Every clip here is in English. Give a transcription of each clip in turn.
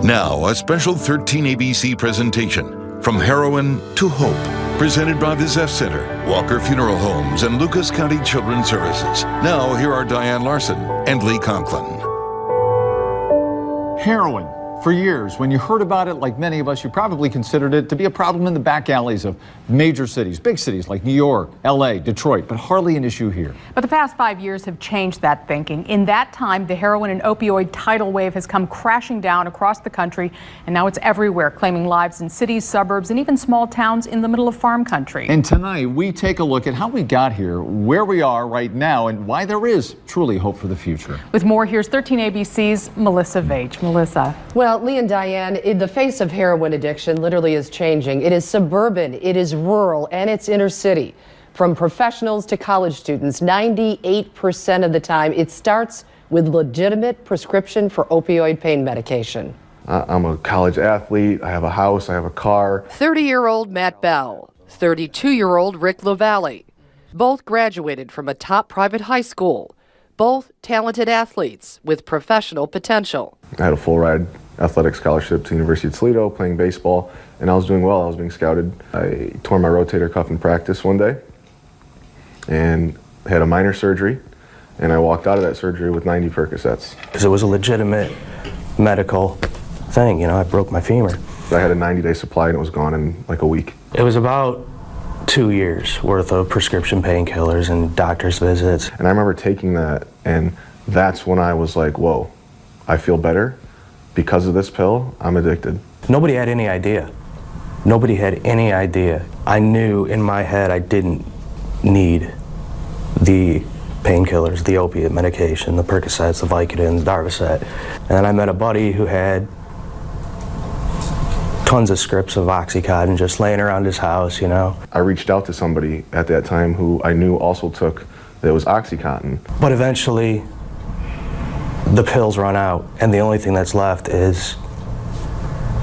Now, a special 13 ABC presentation, From Heroin to Hope, presented by the Zeff Center, Walker Funeral Homes, and Lucas County Children's Services. Now, here are Diane Larson and Lee Conklin. Heroin. For years, when you heard about it, like many of us, you probably considered it to be a problem in the back alleys of major cities, big cities like New York, LA, Detroit, but hardly an issue here. But the past 5 years have changed that thinking. In that time, the heroin and opioid tidal wave has come crashing down across the country, and now it's everywhere, claiming lives in cities, suburbs, and even small towns in the middle of farm country. And tonight, we take a look at how we got here, where we are right now, and why there is truly hope for the future. With more, here's 13 ABC's Melissa Vage. Melissa. Well, Lee and Diane, the face of heroin addiction literally is changing. It is suburban, it is rural, and it's inner city. From professionals to college students, 98% of the time, it starts with legitimate prescription for opioid pain medication. I'm a college athlete, I have a house, I have a car. 30-year-old Matt Bell, 32-year-old Rick LaValle. Both graduated from a top private high school. Both talented athletes with professional potential. I had a full ride athletic scholarship to the University of Toledo playing baseball, and I was doing well. I was being scouted. I tore my rotator cuff in practice one day and had a minor surgery, and I walked out of that surgery with 90 Percocets. Because it was a legitimate medical thing, you know, I broke my femur. I had a 90-day supply and it was gone in like a week. It was about 2 years worth of prescription painkillers and doctor's visits. And I remember taking that, and that's when I was like, whoa, I feel better. Because of this pill, I'm addicted. Nobody had any idea. Nobody had any idea. I knew in my head I didn't need the painkillers, the opiate medication, the Percocets, the Vicodin, the Darvocet. And then I met a buddy who had tons of scripts of Oxycontin just laying around his house, you know. I reached out to somebody at that time who I knew also took, that was Oxycontin. But eventually, the pills run out, and the only thing that's left is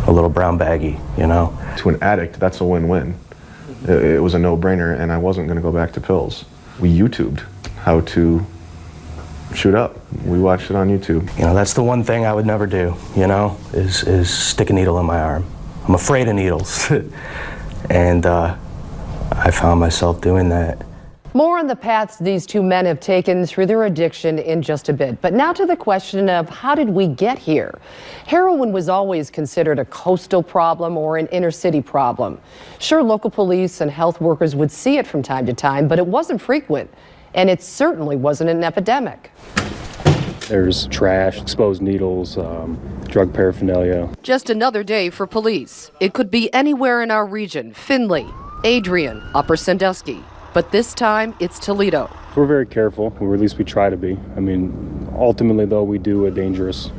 a little brown baggie, you know. To an addict, that's a win-win. It was a no-brainer, and I wasn't going to go back to pills. We YouTubed how to shoot up. We watched it on YouTube. You know, that's the one thing I would never do, you know, is stick a needle in my arm. I'm afraid of needles. And I found myself doing that. More on the paths these two men have taken through their addiction in just a bit. But now to the question of how did we get here? Heroin was always considered a coastal problem or an inner city problem. Sure, local police and health workers would see it from time to time, but it wasn't frequent. And it certainly wasn't an epidemic. There's trash, exposed needles, drug paraphernalia. Just another day for police. It could be anywhere in our region, Findlay, Adrian, Upper Sandusky. But this time, it's Toledo. We're very careful, or at least we try to be. I mean, ultimately, though, we do a dangerous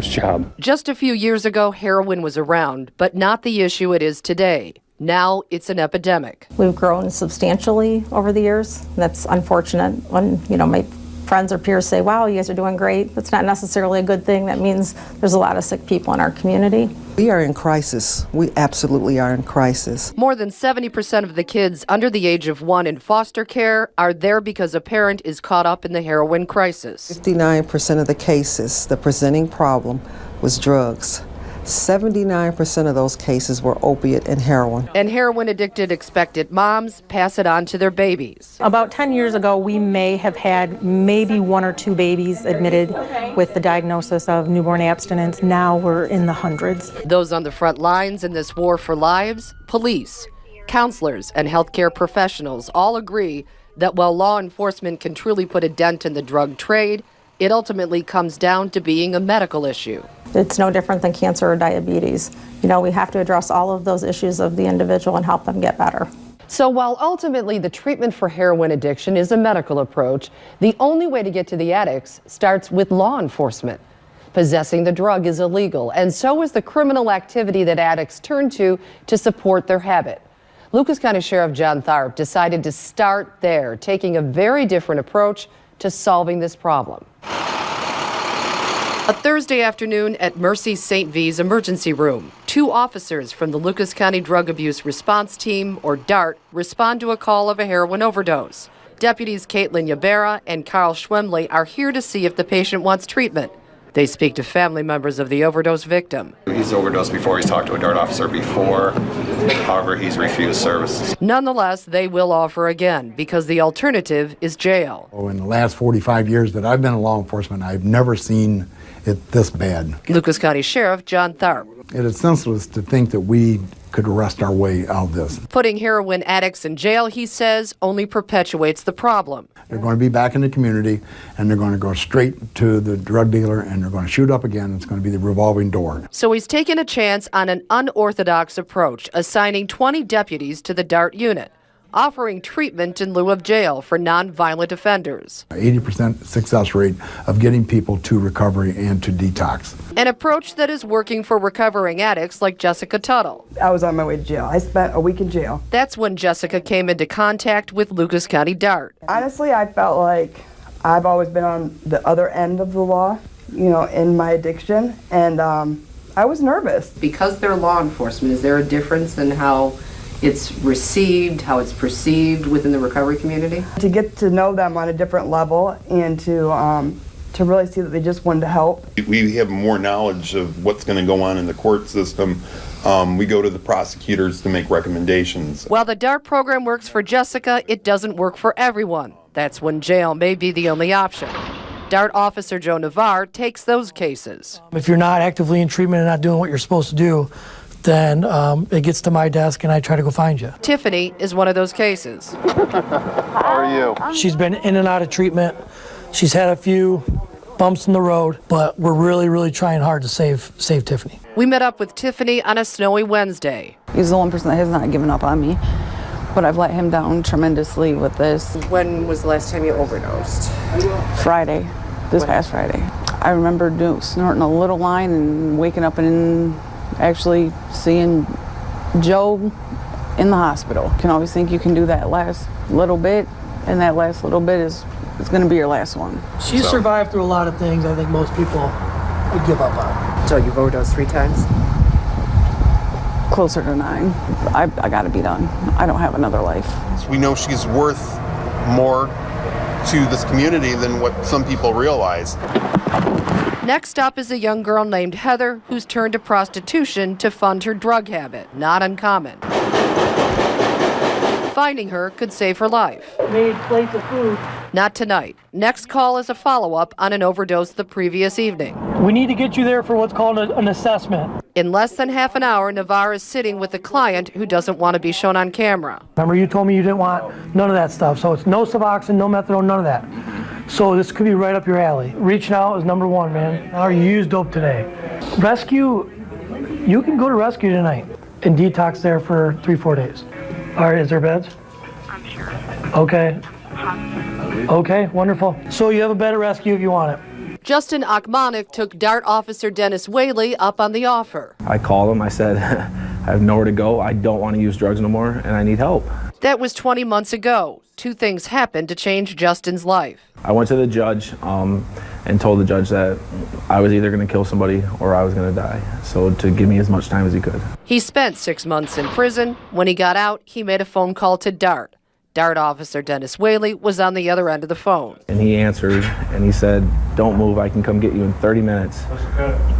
job. Just a few years ago, heroin was around, but not the issue it is today. Now it's an epidemic. We've grown substantially over the years. That's unfortunate when, you know, my friends or peers say, wow, you guys are doing great. That's not necessarily a good thing. That means there's a lot of sick people in our community. We are in crisis. We absolutely are in crisis. More than 70% of the kids under the age of 1 in foster care are there because a parent is caught up in the heroin crisis. 59% of the cases, the presenting problem was drugs. 79% of those cases were opiate and heroin. And heroin-addicted expectant moms pass it on to their babies. About 10 years ago, we may have had maybe 1 or 2 babies admitted with the diagnosis of newborn abstinence. Now we're in the hundreds. Those on the front lines in this war for lives, police, counselors, and healthcare professionals all agree that while law enforcement can truly put a dent in the drug trade, it ultimately comes down to being a medical issue. It's no different than cancer or diabetes. You know, we have to address all of those issues of the individual and help them get better. So while ultimately the treatment for heroin addiction is a medical approach, the only way to get to the addicts starts with law enforcement. Possessing the drug is illegal, and so is the criminal activity that addicts turn to support their habit. Lucas County Sheriff John Tharp decided to start there, taking a very different approach to solving this problem. A Thursday afternoon at Mercy St. V's emergency room, 2 officers from the Lucas County Drug Abuse Response Team, or DART, respond to a call of a heroin overdose. Deputies Caitlin Yabera and Carl Schwemley are here to see if the patient wants treatment. They speak to family members of the overdose victim. He's overdosed before. He's talked to a DART officer before. However, he's refused services. Nonetheless, they will offer again because the alternative is jail. In the last 45 years that I've been in law enforcement, I've never seen it this bad. Lucas County Sheriff John Tharp. It is senseless to think that we could arrest our way out of this. Putting heroin addicts in jail, he says, only perpetuates the problem. They're going to be back in the community, and they're going to go straight to the drug dealer, and they're going to shoot up again. It's going to be the revolving door. So he's taken a chance on an unorthodox approach, assigning 20 deputies to the DART unit, offering treatment in lieu of jail for nonviolent offenders. 80% success rate of getting people to recovery and to detox. An approach that is working for recovering addicts like Jessica Tuttle. I was on my way to jail. I spent a week in jail. That's when Jessica came into contact with Lucas County DART. Honestly, I felt like I've always been on the other end of the law, in my addiction, and I was nervous. Because they're law enforcement, is there a difference in how it's received, how it's perceived within the recovery community? To get to know them on a different level and to really see that they just wanted to help. We have more knowledge of what's going to go on in the court system. We go to the prosecutors to make recommendations. While the DART program works for Jessica, it doesn't work for everyone. That's when jail may be the only option. DART officer Joe Navarre takes those cases. If you're not actively in treatment and not doing what you're supposed to do, then it gets to my desk and I try to go find you. Tiffany is one of those cases. How are you? She's been in and out of treatment. She's had a few bumps in the road, but we're really, really trying hard to save Tiffany. We met up with Tiffany on a snowy Wednesday. He's the one person that has not given up on me, but I've let him down tremendously with this. When was the last time you overdosed? Friday, this past Friday. I remember snorting a little line and waking up and actually seeing Joe in the hospital. You can always think you can do that last little bit, and that last little bit is going to be your last one. She's survived through a lot of things I think most people would give up on. So you've overdosed 3 times? Closer to 9. I got to be done. I don't have another life. We know she's worth more to this community than what some people realize. Next up is a young girl named Heather who's turned to prostitution to fund her drug habit. Not uncommon. Finding her could save her life. Made plates of food. Not tonight. Next call is a follow-up on an overdose the previous evening. We need to get you there for what's called an assessment. In less than half an hour, Navarre is sitting with a client who doesn't want to be shown on camera. Remember, you told me you didn't want none of that stuff, so it's no Suboxone, no methadone, none of that. So this could be right up your alley. Reaching out is number 1, man. Or you used dope today. Rescue, you can go to Rescue tonight and detox there for 3-4 days. All right, is there beds? I'm sure. Okay. Okay, wonderful. So you have a bed at Rescue if you want it. Justin Achmonic took DART officer Dennis Whaley up on the offer. I called him, I said, I have nowhere to go, I don't want to use drugs no more, and I need help. That was 20 months ago. 2 things happened to change Justin's life. I went to the judge and told the judge that I was either going to kill somebody or I was going to die, so to give me as much time as he could. He spent 6 months in prison. When he got out, he made a phone call to DART. DART officer Dennis Whaley was on the other end of the phone. And he answered and he said, don't move, I can come get you in 30 minutes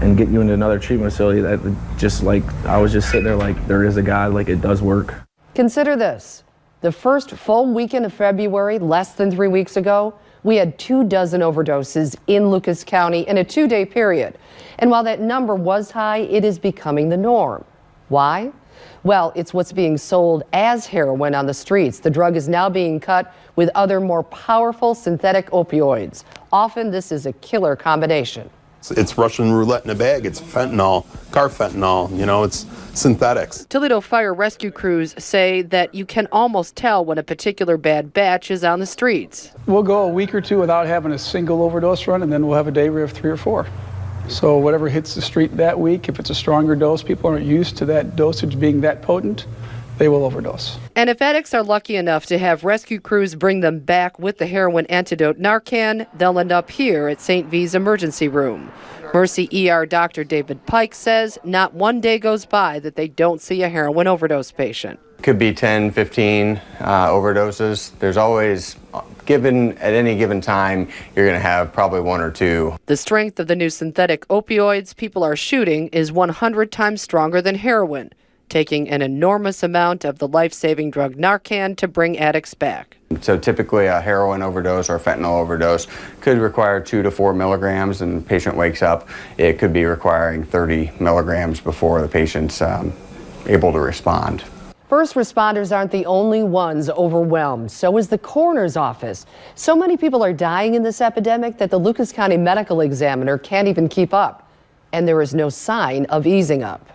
and get you into another treatment facility. That just like, I was just sitting there like, there is a God, like it does work. Consider this. The first full weekend of February, less than 3 weeks ago, we had 24 overdoses in Lucas County in a 2-day period. And while that number was high, it is becoming the norm. Why? Well, it's what's being sold as heroin on the streets. The drug is now being cut with other more powerful synthetic opioids. Often this is a killer combination. It's Russian roulette in a bag. It's fentanyl, carfentanil, it's synthetics. Toledo fire rescue crews say that you can almost tell when a particular bad batch is on the streets. We'll go a week or 2 without having a single overdose run, and then we'll have a day where we have 3 or 4. So whatever hits the street that week, if it's a stronger dose, people aren't used to that dosage being that potent, they will overdose. And if addicts are lucky enough to have rescue crews bring them back with the heroin antidote Narcan, they'll end up here at St. V's emergency room. Mercy ER Dr. David Pike says not one day goes by that they don't see a heroin overdose patient. Could be 10, 15 overdoses. There's always, given at any given time, you're going to have probably 1 or 2. The strength of the new synthetic opioids people are shooting is 100 times stronger than heroin, taking an enormous amount of the life-saving drug Narcan to bring addicts back. So typically a heroin overdose or a fentanyl overdose could require 2 to 4 milligrams, and the patient wakes up. It could be requiring 30 milligrams before the patient's able to respond. First responders aren't the only ones overwhelmed. So is the coroner's office. So many people are dying in this epidemic that the Lucas County Medical Examiner can't even keep up. And there is no sign of easing up.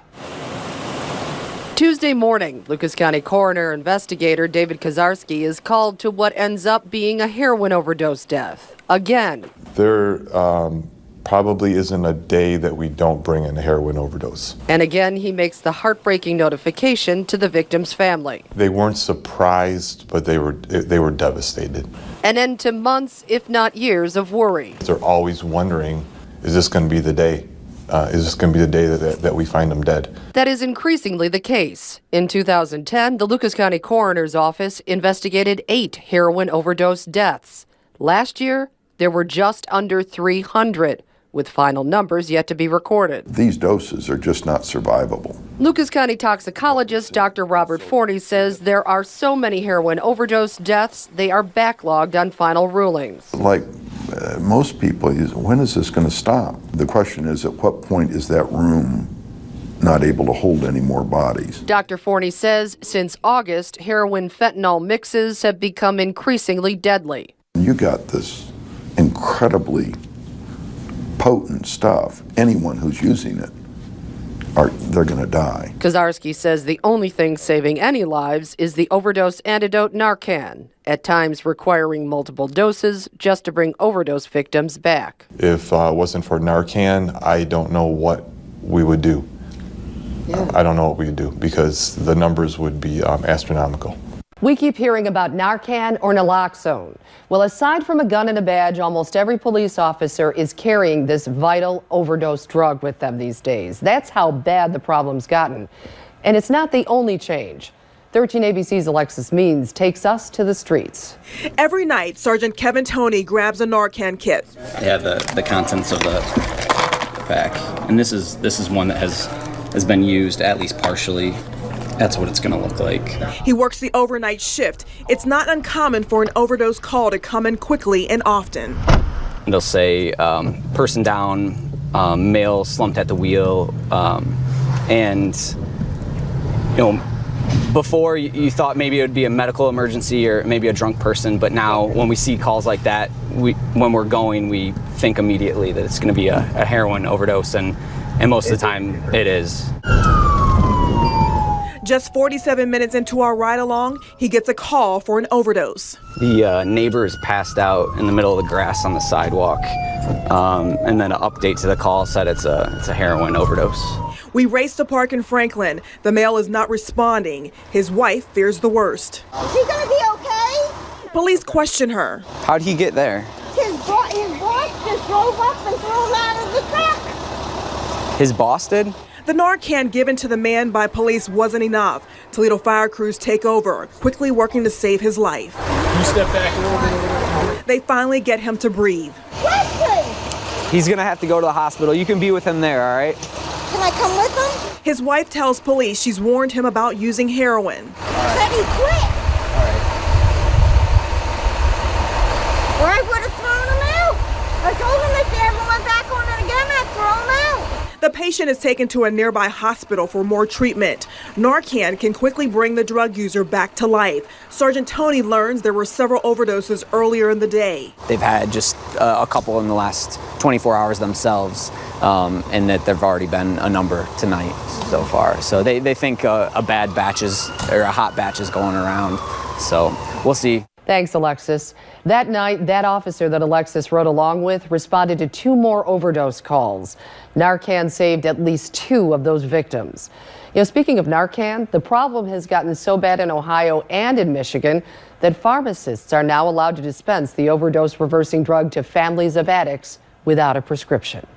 Tuesday morning, Lucas County coroner investigator David Kozarski is called to what ends up being a heroin overdose death. Again. There probably isn't a day that we don't bring in a heroin overdose. And again, he makes the heartbreaking notification to the victim's family. They weren't surprised, but they were devastated. An end to months, if not years, of worry. They're always wondering, is this going to be the day? Is this going to be the day that we find them dead? That is increasingly the case. In 2010, the Lucas County Coroner's Office investigated 8 heroin overdose deaths. Last year, there were just under 300, with final numbers yet to be recorded. These doses are just not survivable. Lucas County toxicologist Dr. Robert Forney says there are so many heroin overdose deaths, they are backlogged on final rulings. Like most people, when is this going to stop? The question is, at what point is that room not able to hold any more bodies? Dr. Forney says since August, heroin-fentanyl mixes have become increasingly deadly. You got this incredibly potent stuff. Anyone who's using it, they're going to die. Kozarski says the only thing saving any lives is the overdose antidote Narcan, at times requiring multiple doses just to bring overdose victims back. If it wasn't for Narcan, I don't know what we would do. Yeah. I don't know what we would do because the numbers would be astronomical. We keep hearing about Narcan or naloxone. Well, aside from a gun and a badge, almost every police officer is carrying this vital overdose drug with them these days. That's how bad the problem's gotten. And it's not the only change. 13 ABC's Alexis Means takes us to the streets. Every night, Sergeant Kevin Toney grabs a Narcan kit. They have the contents of the pack. And this is one that has been used at least partially. That's what it's going to look like. He works the overnight shift. It's not uncommon for an overdose call to come in quickly and often. They'll say, person down, male slumped at the wheel, and, you know, before you thought maybe it would be a medical emergency or maybe a drunk person, but now when we see calls like that, when we're going, we think immediately that it's going to be a heroin overdose, and most of the time it is. Just 47 minutes into our ride along, he gets a call for an overdose. The neighbor is passed out in the middle of the grass on the sidewalk, and then an update to the call said it's a heroin overdose. We race to park in Franklin. The male is not responding. His wife fears the worst. Is he gonna be okay? Police question her. How'd he get there? His boss just drove up and threw him out of the truck. His boss did? The Narcan given to the man by police wasn't enough. Toledo fire crews take over, quickly working to save his life. You step back a little bit. They finally get him to breathe. Wesley! He's gonna have to go to the hospital. You can be with him there, all right? Can I come with him? His wife tells police she's warned him about using heroin. Said he quit. Or I would have thrown him out. I told him if they ever went back on it again, I'd throw him out. The patient is taken to a nearby hospital for more treatment. Narcan can quickly bring the drug user back to life. Sergeant Toney learns there were several overdoses earlier in the day. They've had just a couple in the last 24 hours themselves, and that there've already been a number tonight so far. So they think a bad batch is, or a hot batch is going around. So we'll see. Thanks, Alexis. That night, that officer that Alexis rode along with responded to 2 more overdose calls. Narcan saved at least 2 of those victims. You know, speaking of Narcan, the problem has gotten so bad in Ohio and in Michigan that pharmacists are now allowed to dispense the overdose reversing drug to families of addicts without a prescription.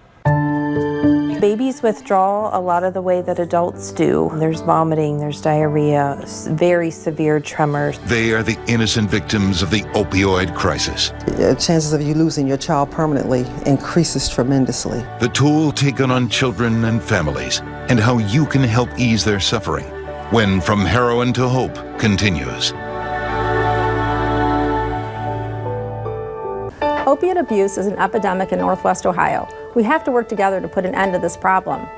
Babies withdraw a lot of the way that adults do. There's vomiting, there's diarrhea, very severe tremors. They are the innocent victims of the opioid crisis. Chances of you losing your child permanently increases tremendously. The toll taken on children and families, and how you can help ease their suffering. When From Heroin to Hope continues. Opiate abuse is an epidemic in Northwest Ohio. We have to work together to put an end to this problem.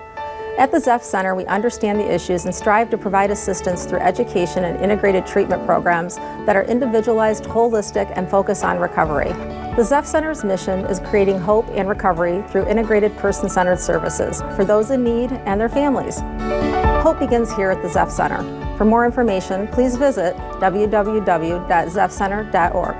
At the Zeph Center, we understand the issues and strive to provide assistance through education and integrated treatment programs that are individualized, holistic, and focus on recovery. The Zeph Center's mission is creating hope and recovery through integrated person-centered services for those in need and their families. Hope begins here at the Zeph Center. For more information, please visit www.zephcenter.org.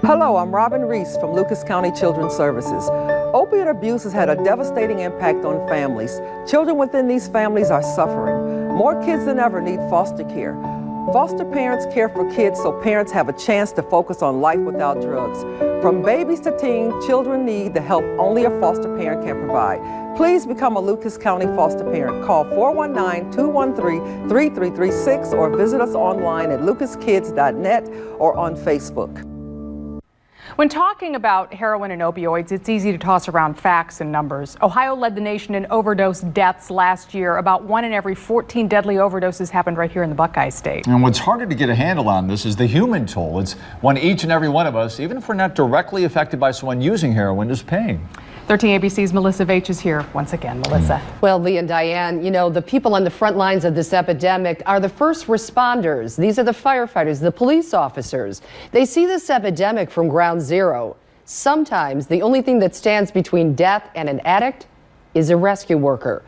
Hello, I'm Robin Reese from Lucas County Children's Services. Opiate abuse has had a devastating impact on families. Children within these families are suffering. More kids than ever need foster care. Foster parents care for kids so parents have a chance to focus on life without drugs. From babies to teens, children need the help only a foster parent can provide. Please become a Lucas County foster parent. Call 419-213-3336 or visit us online at lucaskids.net or on Facebook. When talking about heroin and opioids, it's easy to toss around facts and numbers. Ohio led the nation in overdose deaths last year. About 1 in every 14 deadly overdoses happened right here in the Buckeye State. And what's harder to get a handle on this is the human toll. It's one each and every one of us, even if we're not directly affected by someone using heroin, is paying. 13 ABC's Melissa Veitch is here once again. Melissa. Well, Lee and Diane, you know, the people on the front lines of this epidemic are the first responders. These are the firefighters, the police officers. They see this epidemic from ground zero. Sometimes the only thing that stands between death and an addict is a rescue worker.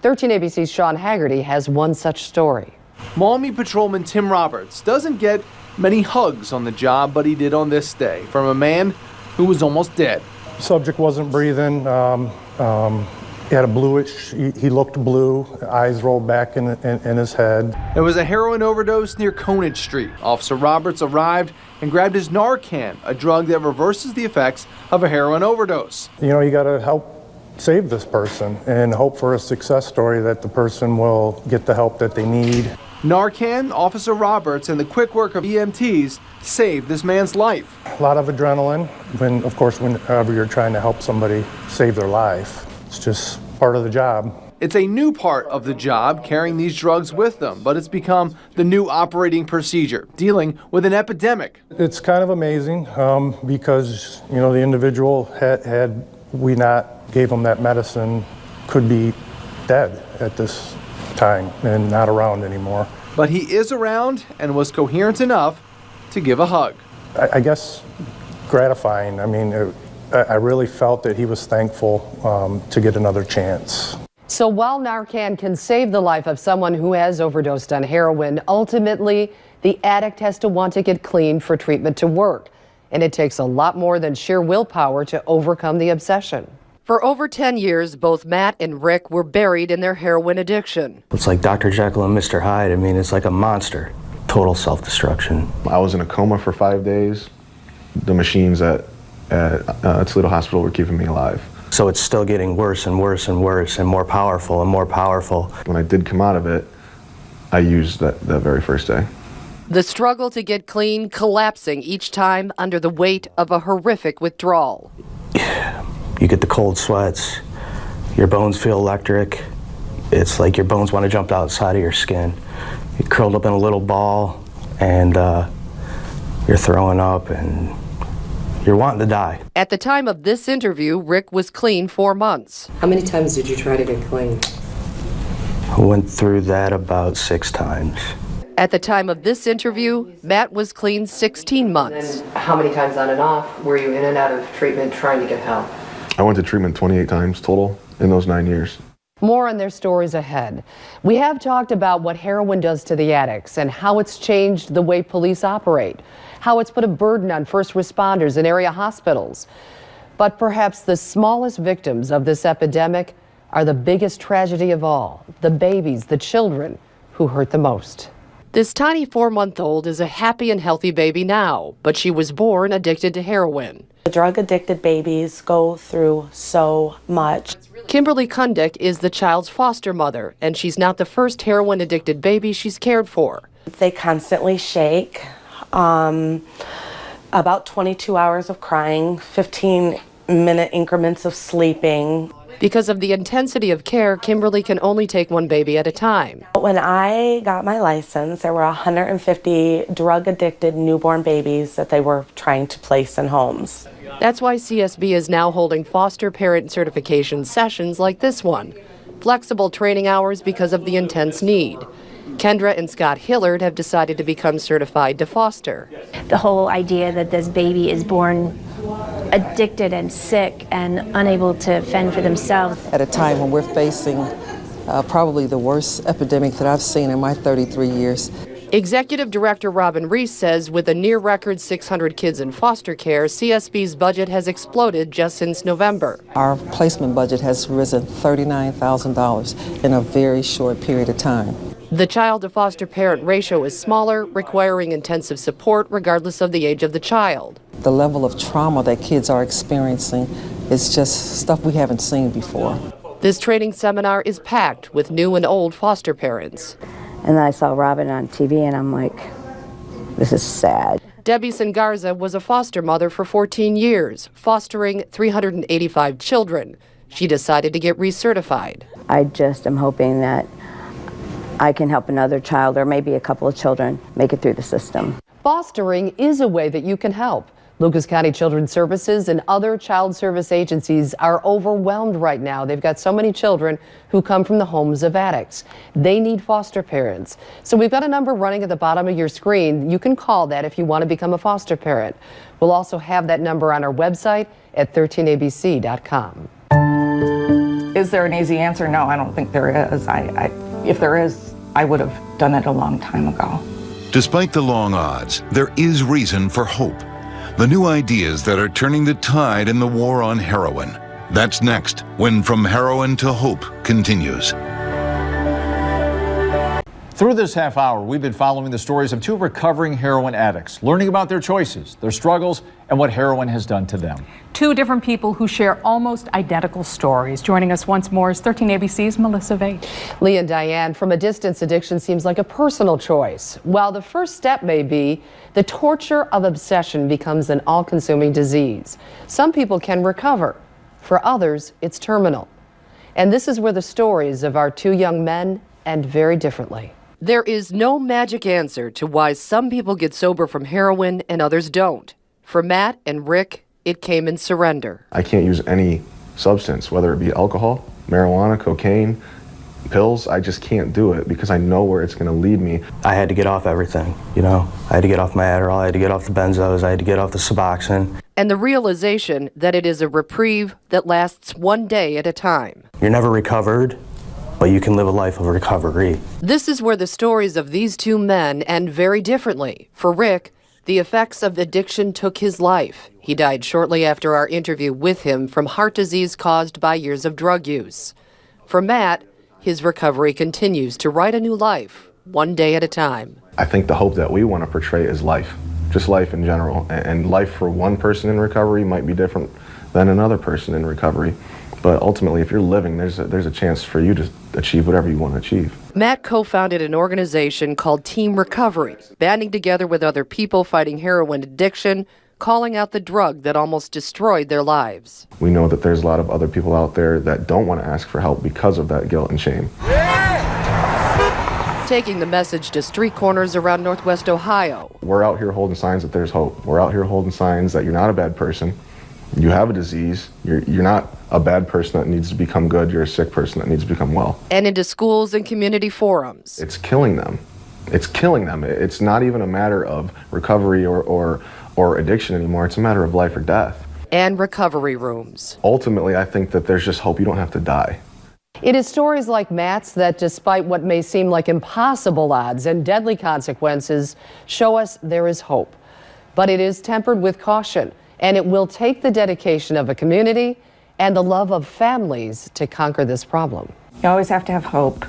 13 ABC's Sean Haggerty has one such story. Maumee Patrolman Tim Roberts doesn't get many hugs on the job, but he did on this day from a man who was almost dead. Subject wasn't breathing. He had a bluish, he looked blue, eyes rolled back in his head. It was a heroin overdose near Conage Street. Officer Roberts arrived and grabbed his Narcan, a drug that reverses the effects of a heroin overdose. You know, you got to help save this person and hope for a success story that the person will get the help that they need. Narcan, Officer Roberts, and the quick work of EMTs saved this man's life. A lot of adrenaline, whenever you're trying to help somebody save their life. It's just part of the job. It's a new part of the job, carrying these drugs with them, but it's become the new operating procedure, dealing with an epidemic. It's kind of amazing because, you know, the individual had we not gave him that medicine, could be dead at this time and not around anymore. But he is around and was coherent enough to give a hug. I guess gratifying. I mean, I really felt that he was thankful to get another chance. So while Narcan can save the life of someone who has overdosed on heroin, ultimately the addict has to want to get clean for treatment to work. And it takes a lot more than sheer willpower to overcome the obsession. For over 10 years, both Matt and Rick were buried in their heroin addiction. It's like Dr. Jekyll and Mr. Hyde. I mean, it's like a monster. Total self-destruction. I was in a coma for 5 days. The machines at Toledo Hospital were keeping me alive. So it's still getting worse and worse and worse and more powerful and more powerful. When I did come out of it, I used that very first day. The struggle to get clean collapsing each time under the weight of a horrific withdrawal. You get the cold sweats, your bones feel electric. It's like your bones want to jump outside of your skin. You're curled up in a little ball and you're throwing up and you're wanting to die. At the time of this interview, Rick was clean 4 months. How many times did you try to get clean? I went through that about 6 times. At the time of this interview, Matt was clean 16 months. How many times on and off were you in and out of treatment trying to get help? I went to treatment 28 times total in those 9 years. More on their stories ahead. We have talked about what heroin does to the addicts and how it's changed the way police operate, how it's put a burden on first responders and area hospitals. But perhaps the smallest victims of this epidemic are the biggest tragedy of all, the babies, the children who hurt the most. This tiny 4-month-old is a happy and healthy baby now, but she was born addicted to heroin. Drug-addicted babies go through so much. Kimberly Kundick is the child's foster mother, and she's not the first heroin-addicted baby she's cared for. They constantly shake, about 22 hours of crying, 15-minute increments of sleeping. Because of the intensity of care, Kimberly can only take one baby at a time. When I got my license, there were 150 drug-addicted newborn babies that they were trying to place in homes. That's why CSB is now holding foster parent certification sessions like this one. Flexible training hours because of the intense need. Kendra and Scott Hillard have decided to become certified to foster. The whole idea that this baby is born addicted and sick and unable to fend for themselves. At a time when we're facing probably the worst epidemic that I've seen in my 33 years. Executive Director Robin Reese says with a near-record 600 kids in foster care, CSB's budget has exploded just since November. Our placement budget has risen $39,000 in a very short period of time. The child-to-foster parent ratio is smaller, requiring intensive support regardless of the age of the child. The level of trauma that kids are experiencing is just stuff we haven't seen before. This training seminar is packed with new and old foster parents. And then I saw Robin on TV and I'm like, this is sad. Debbie Sangarza was a foster mother for 14 years, fostering 385 children. She decided to get recertified. I just am hoping that I can help another child or maybe a couple of children make it through the system. Fostering is a way that you can help. Lucas County Children's Services and other child service agencies are overwhelmed right now. They've got so many children who come from the homes of addicts. They need foster parents. So we've got a number running at the bottom of your screen. You can call that if you want to become a foster parent. We'll also have that number on our website at 13abc.com. Is there an easy answer? No, I don't think there is. If there is, I would have done it a long time ago. Despite the long odds, there is reason for hope. The new ideas that are turning the tide in the war on heroin. That's next, when From Heroin to Hope continues. Through this half hour, we've been following the stories of two recovering heroin addicts, learning about their choices, their struggles, and what heroin has done to them. Two different people who share almost identical stories. Joining us once more is 13 ABC's Melissa Vage. Lee and Diane, from a distance, addiction seems like a personal choice. While the first step may be, the torture of obsession becomes an all-consuming disease. Some people can recover. For others, it's terminal. And this is where the stories of our two young men end very differently. There is no magic answer to why some people get sober from heroin and others don't. For Matt and Rick, it came in surrender. I can't use any substance, whether it be alcohol, marijuana, cocaine, pills. I just can't do it because I know where it's going to lead me. I had to get off everything, you know. I had to get off my Adderall, I had to get off the benzos, I had to get off the Suboxone. And the realization that it is a reprieve that lasts one day at a time. You're never recovered, but you can live a life of recovery. This is where the stories of these two men end very differently. For Rick, the effects of addiction took his life. He died shortly after our interview with him from heart disease caused by years of drug use. For Matt, his recovery continues to write a new life, one day at a time. I think the hope that we want to portray is life, just life in general. And life for one person in recovery might be different than another person in recovery. But ultimately, if you're living, there's a chance for you to achieve whatever you want to achieve. Matt co-founded an organization called Team Recovery, banding together with other people fighting heroin addiction, calling out the drug that almost destroyed their lives. We know that there's a lot of other people out there that don't want to ask for help because of that guilt and shame. Taking the message to street corners around Northwest Ohio. We're out here holding signs that there's hope. We're out here holding signs that you're not a bad person. You have a disease. You're not a bad person that needs to become good. You're a sick person that needs to become well. And into schools and community forums. It's killing them. It's killing them. It's not even a matter of recovery or addiction anymore. It's a matter of life or death. And recovery rooms. Ultimately, I think that there's just hope. You don't have to die. It is stories like Matt's that, despite what may seem like impossible odds and deadly consequences, show us there is hope. But it is tempered with caution, and it will take the dedication of a community and the love of families to conquer this problem. You always have to have hope.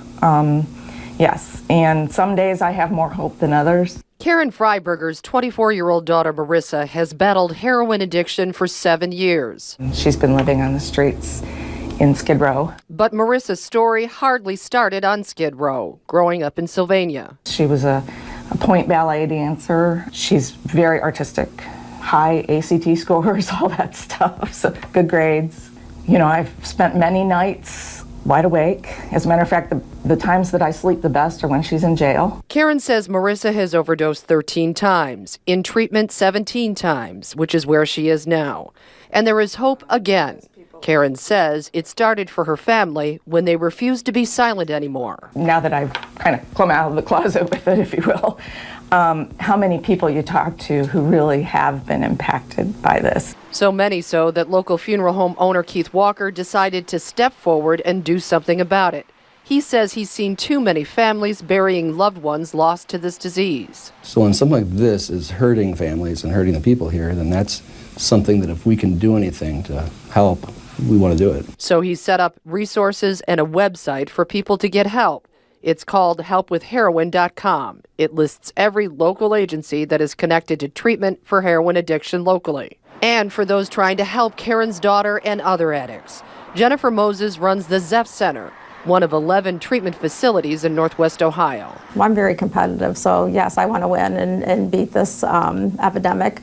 Yes, and some days I have more hope than others. Karen Freiberger's 24-year-old daughter, Marissa, has battled heroin addiction for 7 years. She's been living on the streets, in Skid Row. But Marissa's story hardly started on Skid Row, growing up in Sylvania. She was a point ballet dancer. She's very artistic, high ACT scores, all that stuff, so good grades. You know, I've spent many nights wide awake. As a matter of fact, the times that I sleep the best are when she's in jail. Karen says Marissa has overdosed 13 times, in treatment 17 times, which is where she is now. And there is hope again. Karen says it started for her family when they refused to be silent anymore. Now that I've kind of come out of the closet with it, if you will, how many people you talk to who really have been impacted by this. So many so that local funeral home owner Keith Walker decided to step forward and do something about it. He says he's seen too many families burying loved ones lost to this disease. So when something like this is hurting families and hurting the people here, then that's something that if we can do anything to help, we want to do it. So he set up resources and a website for people to get help. It's called helpwithheroin.com. It lists every local agency that is connected to treatment for heroin addiction locally. And for those trying to help Karen's daughter and other addicts. Jennifer Moses runs the Zeph Center, one of 11 treatment facilities in Northwest Ohio. Well, I'm very competitive, so yes, I want to win and beat this epidemic.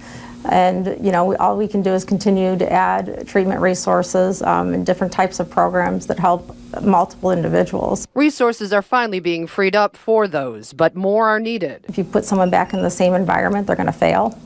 And, you know, all we can do is continue to add treatment resources and different types of programs that help multiple individuals. Resources are finally being freed up for those, but more are needed. If you put someone back in the same environment, they're going to fail.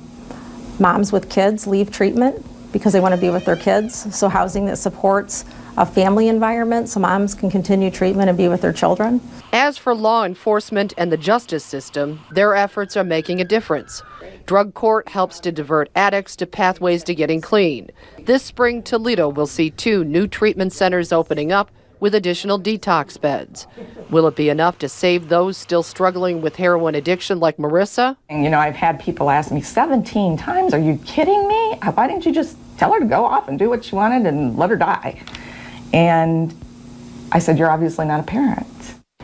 Moms with kids leave treatment because they want to be with their kids. So housing that supports a family environment so moms can continue treatment and be with their children. As for law enforcement and the justice system, their efforts are making a difference. Drug court helps to divert addicts to pathways to getting clean. This spring, Toledo will see 2 new treatment centers opening up with additional detox beds. Will it be enough to save those still struggling with heroin addiction like Marissa? And, you know, I've had people ask me 17 times, are you kidding me? Why didn't you just tell her to go off and do what she wanted and let her die? And I said, you're obviously not a parent.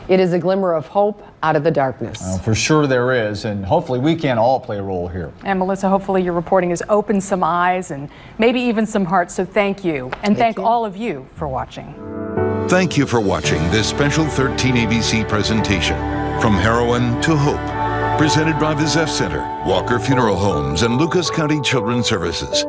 It is a glimmer of hope out of the darkness. For sure there is, and hopefully we can all play a role here. And Melissa, hopefully your reporting has opened some eyes and maybe even some hearts, so thank you. And thank all of you for watching. Thank you for watching this special 13 ABC presentation, From Heroin to Hope, presented by the Zeph Center, Walker Funeral Homes, and Lucas County Children's Services.